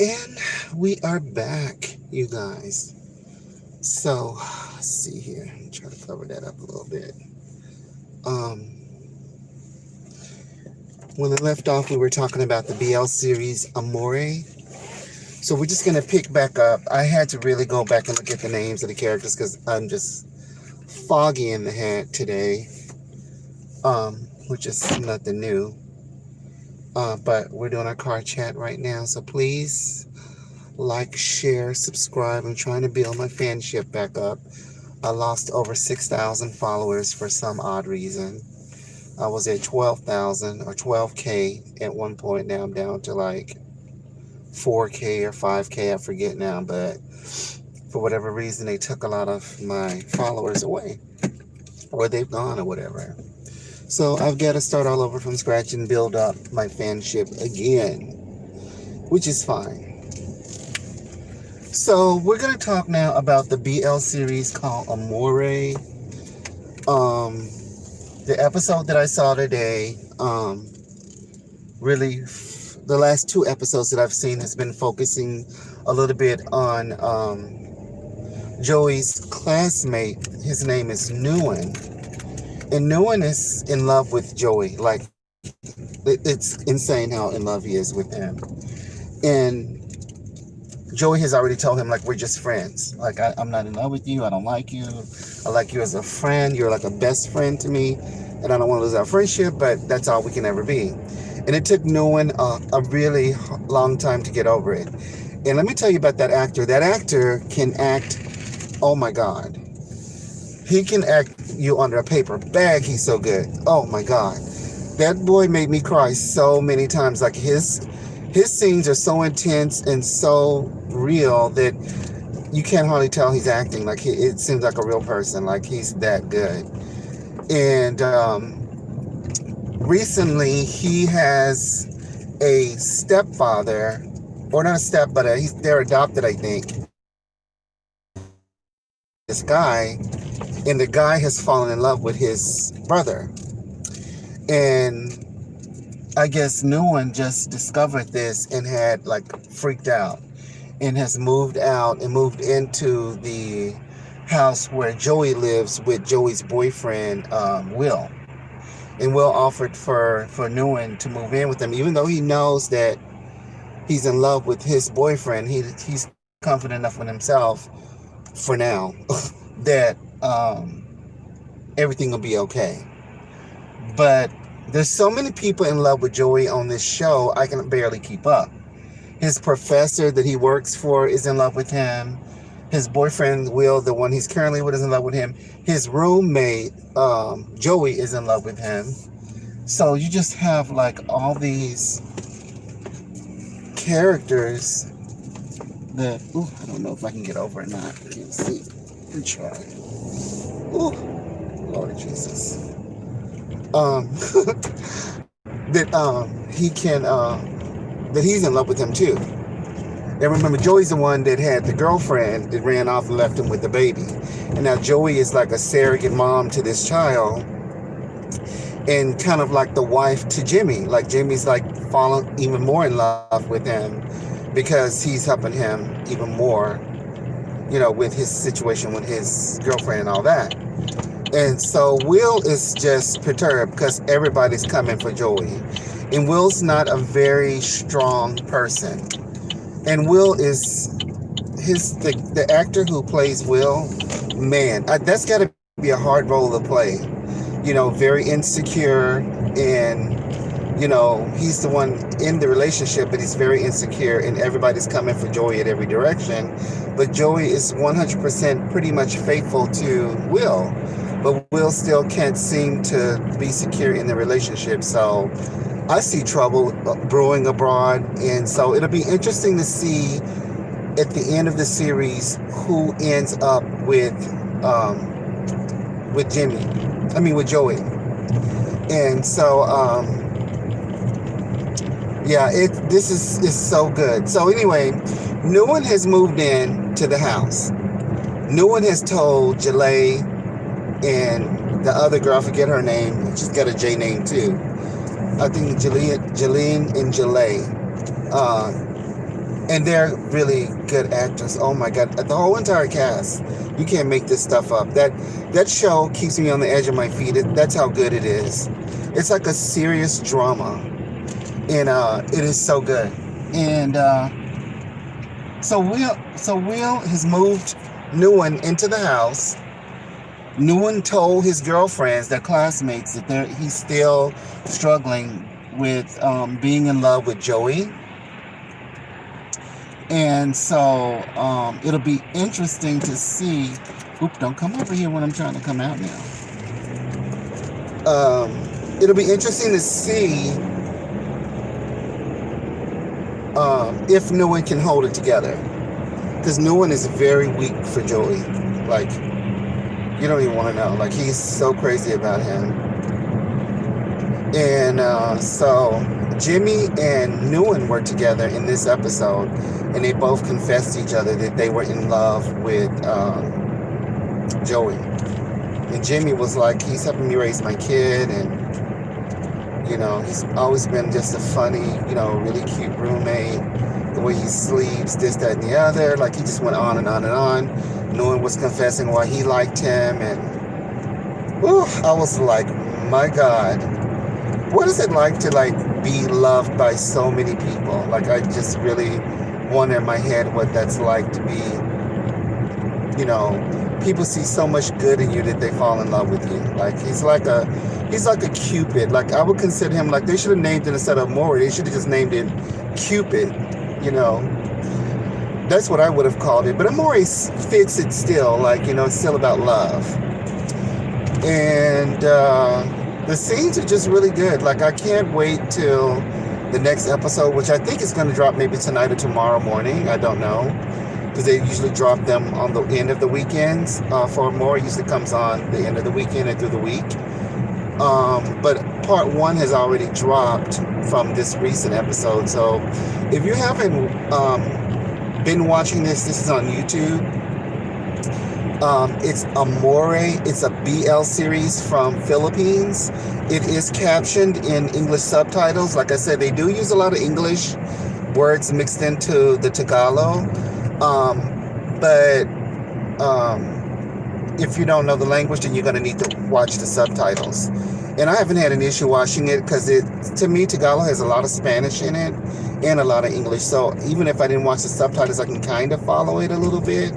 And we are back, you guys. So, let's see here. Try to cover that up a little bit. Um, when I left off, we were talking about the BL series Amore. So we're just gonna pick back up. I had to really go back and look at the names of the characters because I'm just foggy in the head today, which is nothing new. But we're doing our car chat right now, so please like, share, subscribe. I'm trying to build my fanship back up. I lost over 6,000 followers for some odd reason. I was at 12,000 or 12K at one point. Now I'm down to like 4K or 5K. I forget now, but for whatever reason, they took a lot of my followers away, or they've gone or whatever. So I've got to start all over from scratch and build up my fanship again, which is fine. So we're going to talk now about the BL series called Amore. The episode that I saw today, really, the last two episodes that I've seen has been focusing a little bit on Joey's classmate. His name is Nguyen. And Nguyen is in love with Joey. Like, it's insane how in love he is with him. And Joey has already told him, like, we're just friends. Like, I'm not in love with you. I don't like you. I like you as a friend. You're like a best friend to me. And I don't want to lose our friendship, but that's all we can ever be. And it took Nguyen a really long time to get over it. And let me tell you about that actor. That actor can act, oh my God. He can act you under a paper bag. He's so good. Oh my God. That boy made me cry so many times. Like his scenes are so intense and so real that you can't hardly tell he's acting. Like it seems like a real person. Like he's that good. And recently he has a stepfather, or not a step, but they're adopted, I think. This guy, and the guy has fallen in love with his brother. And I guess Nguyen just discovered this and had like freaked out and has moved out and moved into the house where Joey lives with Joey's boyfriend, Will. And Will offered for Nguyen to move in with him, even though he knows that he's in love with his boyfriend. He's confident enough with himself for now that everything will be okay. But there's so many people in love with Joey on this show, I can barely keep up. His professor that he works for is in love with him. His boyfriend, Will, the one he's currently with, is in love with him. His roommate, Joey, is in love with him. So you just have like all these characters that, I don't know if I can get over it or not. I can't see. Let me try. Lord Jesus. That he can, that he's in love with him too. And remember, Joey's the one that had the girlfriend that ran off and left him with the baby. And now Joey is like a surrogate mom to this child and kind of like the wife to Jimmy. Like Jimmy's like fallen even more in love with him because he's helping him even more, with his situation with his girlfriend and all that. And so Will is just perturbed because everybody's coming for Joey. And Will's not a very strong person. And Will is the actor who plays Will, man, that's got to be a hard role to play. Very insecure, and he's the one in the relationship, but he's very insecure, and everybody's coming for Joey at every direction. But Joey is 100% pretty much faithful to Will, but Will still can't seem to be secure in the relationship. So I see trouble brewing abroad, and so it'll be interesting to see at the end of the series who ends up with Joey. And so this is so good. So anyway, Nguyen has moved in to the house. Nguyen has told Jaleh and the other girl, I forget her name, she's got a J name too. I think Jalene and Jaleh. And they're really good actors. Oh my God, the whole entire cast. You can't make this stuff up. That show keeps me on the edge of my feet. That's how good it is. It's like a serious drama, and it is so good. And so Will has moved Nguyen into the house. Nguyen told his girlfriends, their classmates, that he's still struggling with being in love with Joey. And so it'll be interesting to see. Oop, don't come over here when I'm trying to come out now. It'll be interesting to see if Nguyen can hold it together. Because Nguyen is very weak for Joey. Like, you don't even want to know. Like, he's so crazy about him. And so Jimmy and Nguyen were together in this episode, and they both confessed to each other that they were in love with Joey. And Jimmy was like, he's helping me raise my kid, and he's always been just a funny, really cute roommate. The way he sleeps, this, that, and the other. Like, he just went on and on and on. Nguyen was confessing why he liked him, and I was like, my God, what is it like to be loved by so many people? Like, I just really wonder in my head what that's like to be, people see so much good in you that they fall in love with you. Like, he's like a Cupid. Like, I would consider him, like, they should have named it, instead of Maury, they should have just named it Cupid. That's what I would have called it. But Amore fits it still. Like, it's still about love. And the scenes are just really good. Like, I can't wait till the next episode, which I think is going to drop maybe tonight or tomorrow morning. I don't know. Because they usually drop them on the end of the weekends. For Amore, it usually comes on the end of the weekend and through the week. But part 1 has already dropped from this recent episode. So if you haven't been watching this is on YouTube. It's Amore. It's a BL series from Philippines. It is captioned in English subtitles. Like I said, they do use a lot of English words mixed into the Tagalog. But if you don't know the language, then you're going to need to watch the subtitles. And I haven't had an issue watching it because to me, Tagalog has a lot of Spanish in it and a lot of English. So even if I didn't watch the subtitles, I can kind of follow it a little bit.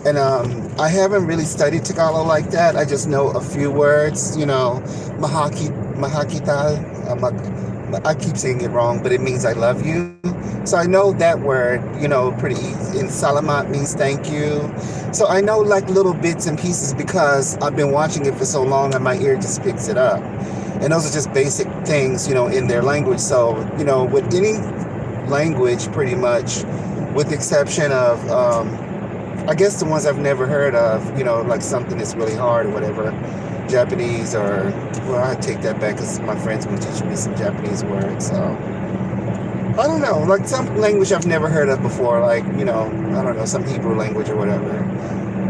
And I haven't really studied Tagalog like that. I just know a few words, mahakita. I keep saying it wrong, but it means I love you. So I know that word, pretty easy. And salamat means thank you. So I know like little bits and pieces because I've been watching it for so long and my ear just picks it up. And those are just basic things, in their language. So, with any language pretty much, with the exception of, I guess the ones I've never heard of, like something that's really hard or whatever, Japanese I take that back because my friends were teaching me some Japanese words, so. I don't know, like some language I've never heard of before, like, I don't know, some Hebrew language or whatever.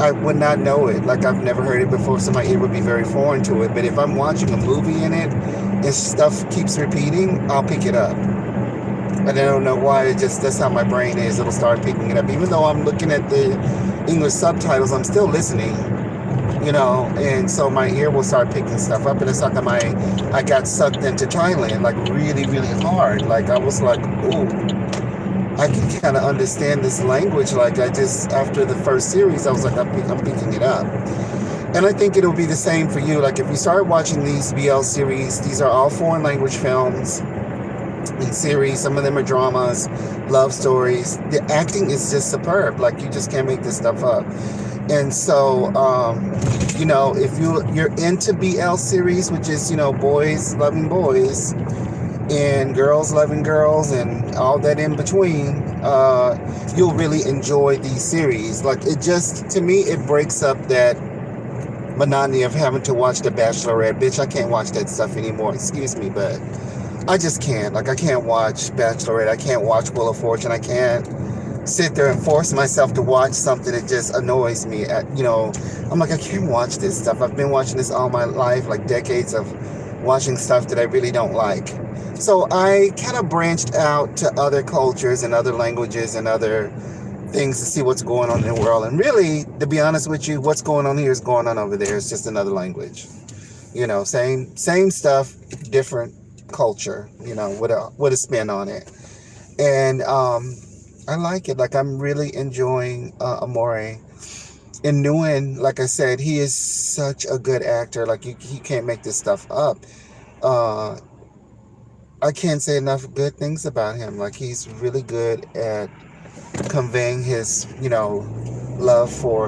I would not know it, like I've never heard it before, so my ear would be very foreign to it. But if I'm watching a movie in it and stuff keeps repeating, I'll pick it up. And I don't know why, that's how my brain is, it'll start picking it up. Even though I'm looking at the English subtitles, I'm still listening. And so my ear will start picking stuff up, and it's like I got sucked into Thailand, like really, really hard. Like I was like, ooh, I can kind of understand this language. Like after the first series, I was like, I'm picking it up. And I think it'll be the same for you. Like if you start watching these BL series, these are all foreign language films and series. Some of them are dramas, love stories. The acting is just superb. Like you just can't make this stuff up. And so, if you're into BL series, which is, boys loving boys and girls loving girls and all that in between, you'll really enjoy these series. Like to me, it breaks up that monotony of having to watch The Bachelorette. Bitch, I can't watch that stuff anymore. Excuse me, but I just can't. Like I can't watch Bachelorette. I can't watch Wheel of Fortune. I can't sit there and force myself to watch something that just annoys me. I'm like, I can't watch this stuff. I've been watching this all my life, like decades of watching stuff that I really don't like. So I kind of branched out to other cultures and other languages and other things to see what's going on in the world. And really, to be honest with you, what's going on here is going on over there. It's just another language. Same stuff, different culture. With a spin on it. And I like it. Like, I'm really enjoying Amore. And Nguyen, like I said, he is such a good actor. Like, he can't make this stuff up. I can't say enough good things about him. Like, he's really good at conveying his, love for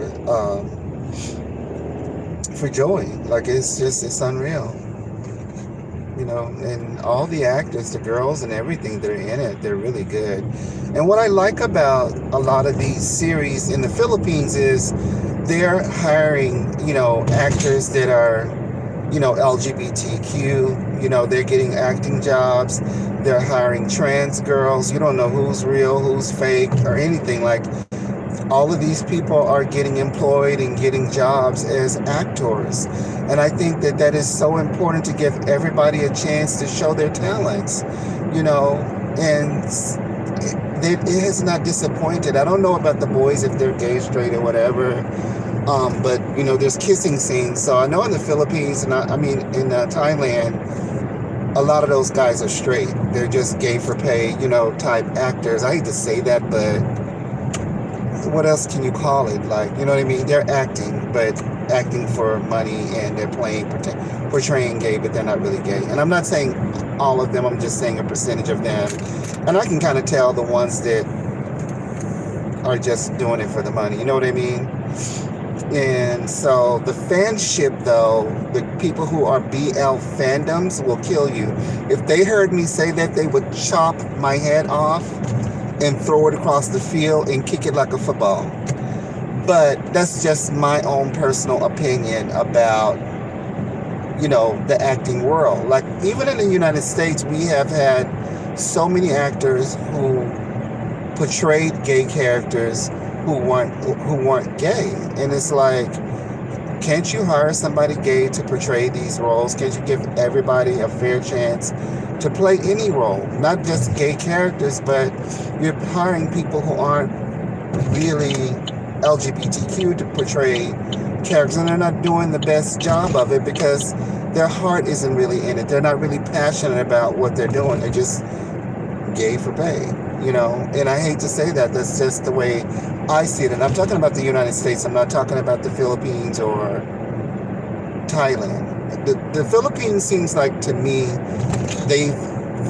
Joey. Like, it's unreal. And all the actors, the girls and everything that are in it, they're really good. And what I like about a lot of these series in the Philippines is they're hiring, actors that are, LGBTQ, they're getting acting jobs. They're hiring trans girls. You don't know who's real, who's fake, or anything. Like, all of these people are getting employed and getting jobs as actors. And I think that is so important, to give everybody a chance to show their talents, and it has not disappointed. I don't know about the boys, if they're gay, straight, or whatever. But, there's kissing scenes. So I know in the Philippines, and in Thailand, a lot of those guys are straight. They're just gay for pay, type actors. I hate to say that, but what else can you call it? Like, you know what I mean? They're acting, but acting for money, and they're portraying gay, but they're not really gay. And I'm not saying all of them, I'm just saying a percentage of them. And I can kind of tell the ones that are just doing it for the money. You know what I mean? And so the fanship, though, the people who are BL fandoms will kill you. If they heard me say that, they would chop my head off and throw it across the field and kick it like a football. But that's just my own personal opinion about, the acting world. Like, even in the United States, we have had so many actors who portrayed gay characters who weren't gay. And it's like, can't you hire somebody gay to portray these roles? Can't you give everybody a fair chance to play any role? Not just gay characters, but you're hiring people who aren't really LGBTQ to portray characters, and they're not doing the best job of it because their heart isn't really in it. They're not really passionate about what they're doing. They're just gay for pay, and I hate to say that. That's just the way I see it. And I'm talking about the United States. I'm not talking about the Philippines or Thailand. The Philippines seems like, to me, they've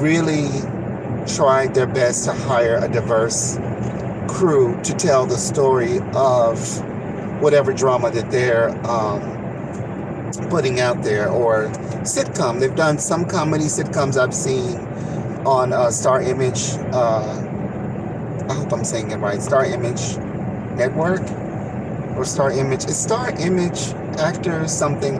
really tried their best to hire a diverse crew to tell the story of whatever drama that they're putting out there, or sitcom. They've done some comedy sitcoms I've seen on Star Image. I hope I'm saying it right. Star Image Network or Star Image. It's Star Image Actors something.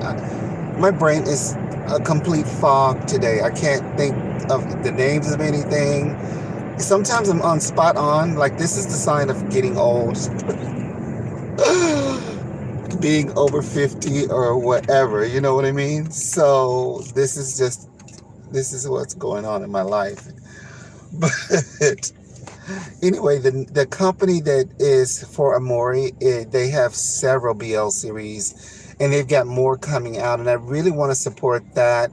My brain is a complete fog today. I can't think of the names of anything. Sometimes I'm on spot on. Like, this is the sign of getting old. Being over 50 or whatever. You know what I mean? So this is what's going on in my life. But anyway, the company that is for Amore, they have several BL series, and they've got more coming out. And I really want to support that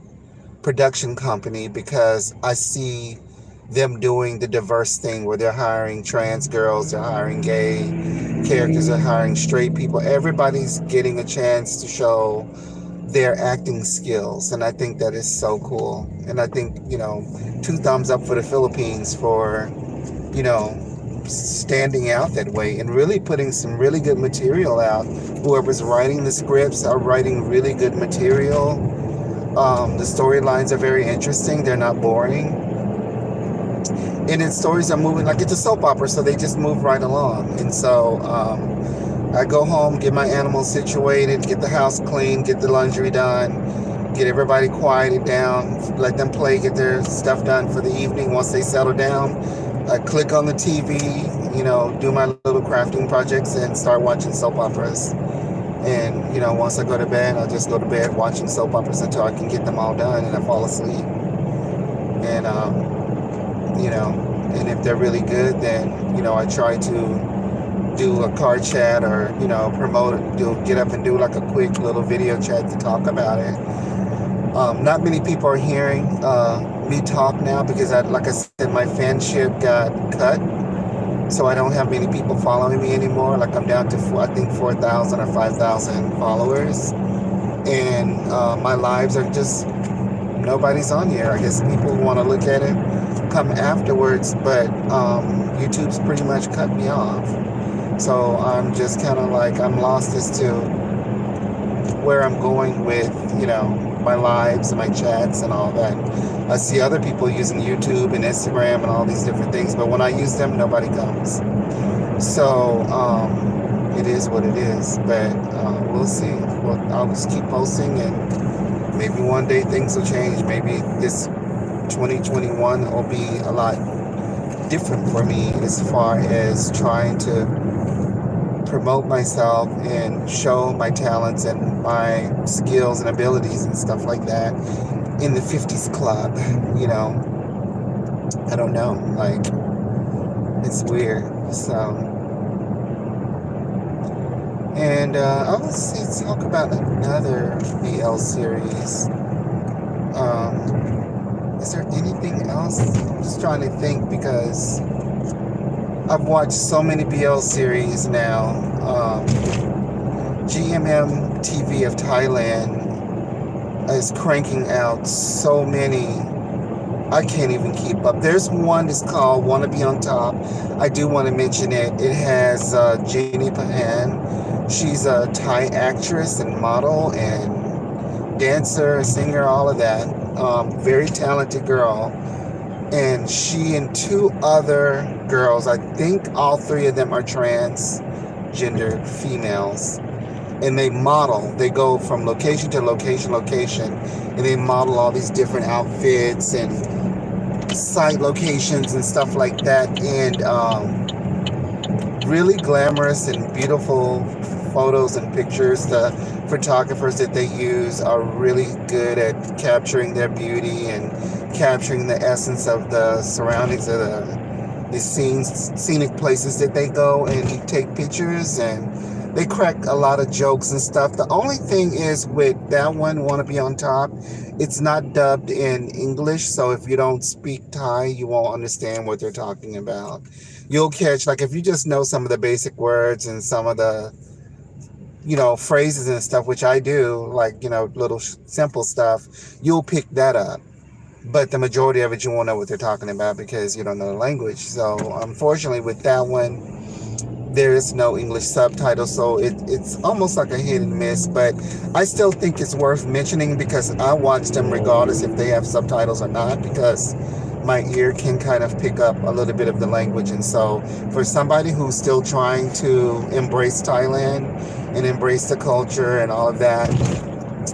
production company because I see them doing the diverse thing where they're hiring trans girls, they're hiring gay characters, they're hiring straight people. Everybody's getting a chance to show their acting skills, and I think that is so cool. And I think, 2 thumbs up for the Philippines for, standing out that way and really putting some really good material out. Whoever's writing the scripts are writing really good material. The storylines are very interesting. They're not boring. And its stories are moving, like it's a soap opera, so they just move right along. And so I go home, get my animals situated, get the house clean, get the laundry done, get everybody quieted down, let them play, get their stuff done for the evening. Once they settle down, I click on the TV, do my little crafting projects and start watching soap operas. And, once I go to bed, I'll just go to bed watching soap operas until I can get them all done and I fall asleep. And, and if they're really good, then, I try to do a car chat or, get up and do like a quick little video chat to talk about it. Not many people are hearing me talk now because, like I said, my fanship got cut. So I don't have many people following me anymore. Like I'm down to, I think, 4,000 or 5,000 followers. And my lives are just, nobody's on here. I guess people who want to look at it come afterwards, but YouTube's pretty much cut me off. So I'm just kind of like, I'm lost as to where I'm going with, my lives and my chats and all that. I see other people using YouTube and Instagram and all these different things, but when I use them, nobody comes. So it is what it is, but we'll see. I'll just keep posting, and maybe one day things will change. Maybe this 2021 will be a lot different for me as far as trying to promote myself and show my talents and my skills and abilities and stuff like that in the 50s club. I don't know, like, it's weird. So, and let's talk about another BL series. Is there anything else? I'm just trying to think because I've watched so many BL series now. GMM TV of Thailand is cranking out so many. I can't even keep up. There's one that's called Wanna Be on Top. I do want to mention it. It has Jeannie Pahan. She's a Thai actress and model and dancer, singer, all of that. Very talented girl. And she and two other girls, I think all three of them are transgender females. And they model. They go from location to location, and they model all these different outfits and site locations and stuff like that. And really glamorous and beautiful photos and pictures. The photographers that they use are really good at capturing their beauty and capturing the essence of the surroundings of the scenic places that they go and take pictures, and they crack a lot of jokes and stuff. The only thing is with that one, Wanna Be on Top, it's not dubbed in English, so if you don't speak Thai, you won't understand what they're talking about. You'll catch, like, if you just know some of the basic words and some of the phrases and stuff, which I do, like, little simple stuff, you'll pick that up. But the majority of it, you won't know what they're talking about because you don't know the language. So, unfortunately, with that one, there is no English subtitle, so it's almost like a hit and miss. But I still think it's worth mentioning because I watch them regardless if they have subtitles or not, because my ear can kind of pick up a little bit of the language. And so for somebody who's still trying to embrace Thailand and embrace the culture and all of that,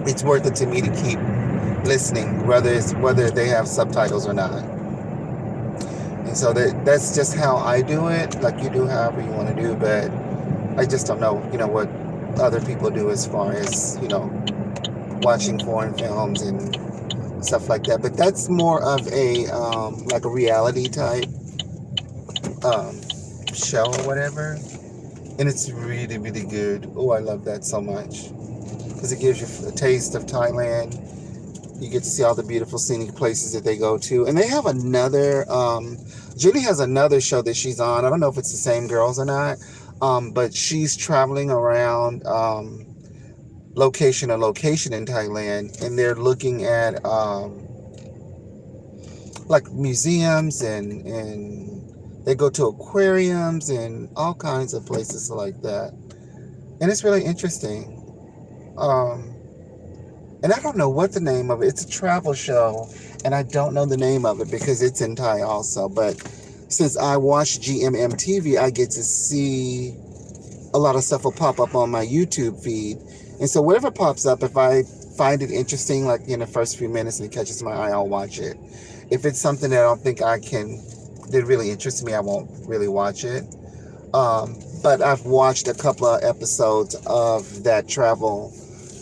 it's worth it to me to keep listening, whether they have subtitles or not. And so that's just how I do it. Like, you do however you want to do, but I just don't know, what other people do as far as, watching foreign films and stuff like that. But that's more of a like a reality type show or whatever, and it's really, really good. Oh, I love that so much because it gives you a taste of Thailand. You get to see all the beautiful scenic places that they go to. And they have another, Julie has another show that she's on. I don't know if it's the same girls or not, but she's traveling around location to location in Thailand. And they're looking at like museums and they go to aquariums and all kinds of places like that. And it's really interesting. And I don't know what the name of it. It's a travel show, and I don't know the name of it because it's in Thai also. But since I watch GMM TV, I get to see a lot of stuff will pop up on my YouTube feed. And so whatever pops up, if I find it interesting, like in the first few minutes and it catches my eye, I'll watch it. If it's something that I don't think that really interests me, I won't really watch it. But I've watched a couple of episodes of that travel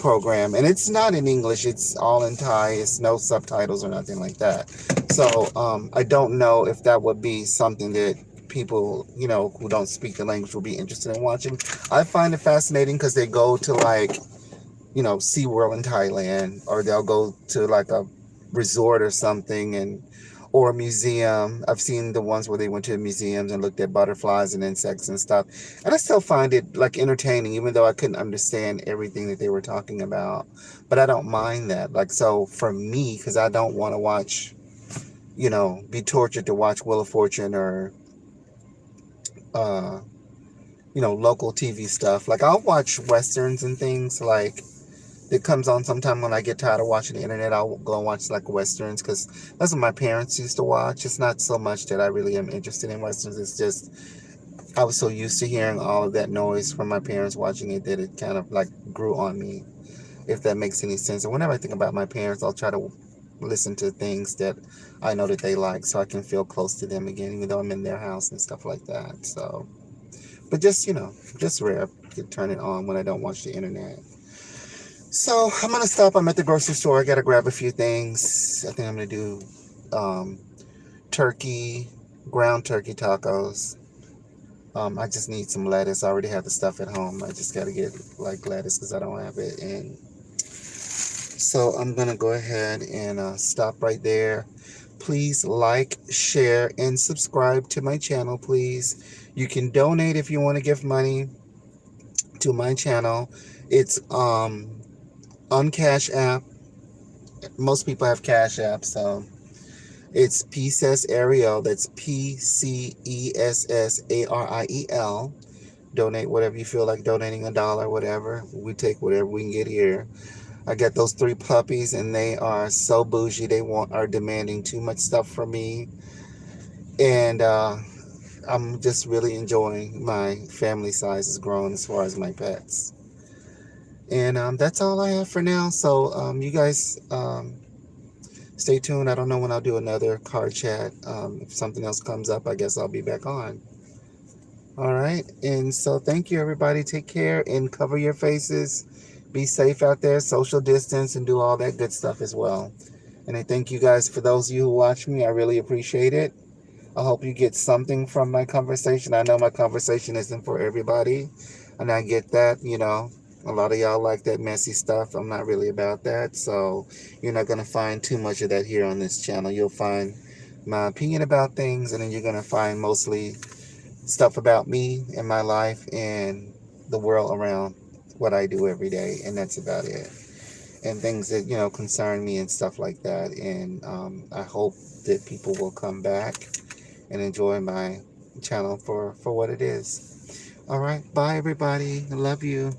program, and it's not in English. It's all in Thai. It's no subtitles or nothing like that. So I don't know if that would be something that people, who don't speak the language will be interested in watching. I find it fascinating because they go to like, SeaWorld in Thailand, or they'll go to like a resort or something, or a museum. I've seen the ones where they went to museums and looked at butterflies and insects and stuff. And I still find it like entertaining, even though I couldn't understand everything that they were talking about. But I don't mind that. Like, so for me, because I don't want to watch, be tortured to watch Wheel of Fortune or, uh, local TV stuff. Like, I'll watch Westerns and things like it comes on sometime when I get tired of watching the internet. I'll go and watch like Westerns because that's what my parents used to watch. It's not so much that I really am interested in Westerns. It's just I was so used to hearing all of that noise from my parents watching it that it kind of like grew on me, if that makes any sense. And whenever I think about my parents, I'll try to listen to things that I know that they like so I can feel close to them again, even though I'm in their house and stuff like that. So, but just, just rare to turn it on when I don't watch the internet. So I'm going to stop. I'm at the grocery store. I got to grab a few things. I think I'm going to do ground turkey tacos. I just need some lettuce. I already have the stuff at home. I just got to get like lettuce because I don't have it. And so I'm going to go ahead and stop right there. Please like, share, and subscribe to my channel, please. You can donate if you want to give money to my channel. It's on Cash App. Most people have Cash App, so it's Pcess Ariel. That's PCESSARIEL. Donate whatever you feel like donating, $1, whatever. We take whatever we can get here. I got those 3 puppies, and they are so bougie. They are demanding too much stuff from me, and I'm just really enjoying my family size is growing as far as my pets. And that's all I have for now. So you guys stay tuned. I don't know when I'll do another car chat. If something else comes up, I guess I'll be back on. All right. And so thank you, everybody. Take care and cover your faces. Be safe out there, social distance, and do all that good stuff as well. And I thank you guys for those of you who watch me. I really appreciate it. I hope you get something from my conversation. I know my conversation isn't for everybody, and I get that, A lot of y'all like that messy stuff. I'm not really about that. So you're not going to find too much of that here on this channel. You'll find my opinion about things, and then you're going to find mostly stuff about me and my life and the world around what I do every day. And that's about it. And things that, concern me and stuff like that. And I hope that people will come back and enjoy my channel for what it is. All right. Bye, everybody. I love you.